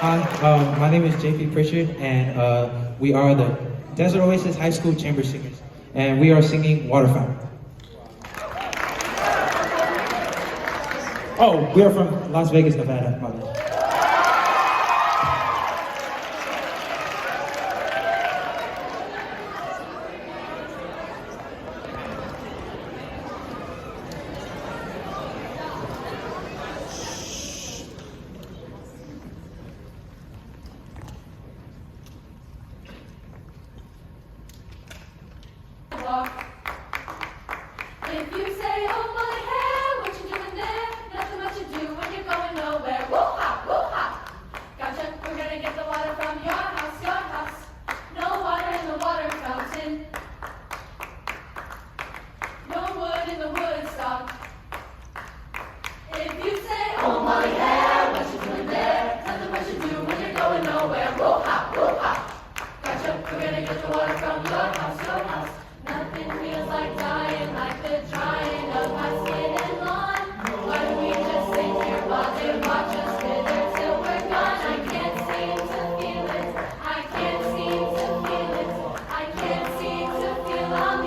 Hi, my name is JP Pritchard, and we are the Desert Oasis High School Chamber Singers, and we are singing Water Fountain. Oh, we are from Las Vegas, Nevada, my bad. If you say, oh my hair, what you doing there? Nothing much to do when you're going nowhere. Woo-ha, woo-ha. Gotcha, we're gonna get the water from your house, your house. No water in the water fountain. No wood in the wood stock. If you say, oh my hair, what you doing there? Nothing much to do when you're going nowhere. Woo-ha, woo-ha. Gotcha, we're gonna get the water from your house, your house. Nothing feels like dying, like the drying of my skin and lawn. Why don't we just sit here while they watch us wither till we're gone? I can't seem to feel it. I can't seem to feel it. I can't seem to feel I'll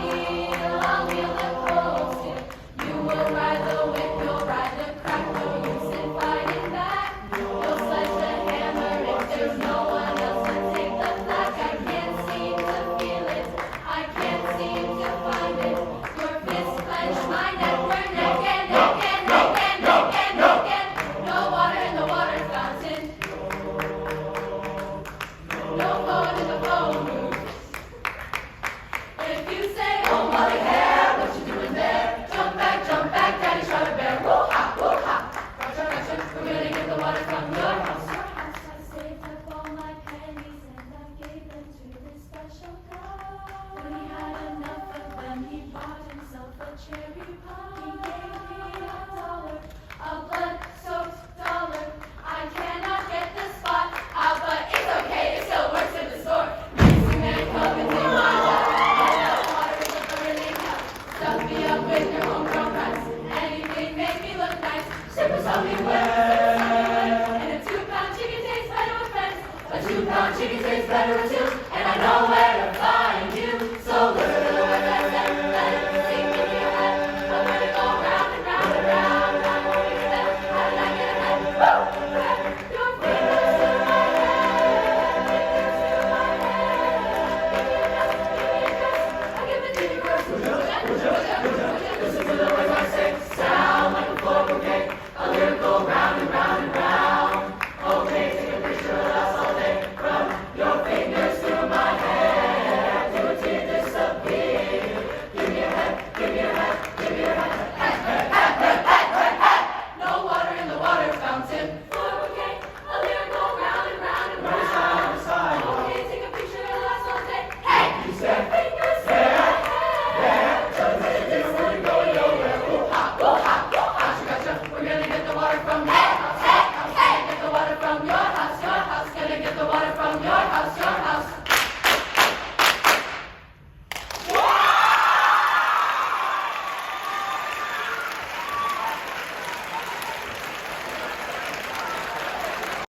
kneel and close it. You will ride the whip, you'll ride the crack, no use in fighting back. You'll sledge the hammer if there's no one else to take the flak. I can't seem to feel it. I can't seem to find it. Your fist clench my neck. We're naked. No water in the water fountain. No phone in the phone booth. If you say, oh Molly hair, what you doing there? Jump back, daddy shot a bear. Woo-ha, woo-ha. Gotcha, we're gonna get the water from your house. I saved up all my pennies and I gave them to this special guy. When he had enough of them, he bought himself a cherry pie. He gave me $1, a blood-soaked dollar. I cannot get the spot out, but it's okay, it still works in the store. Mixing man, come and take my lap. That water is a burning hell. Stuff me up with your homegrown rice. Anything make me look nice. Super me wet. And a 2-pound chicken tastes better with friends. A 2-pound chicken tastes better with 2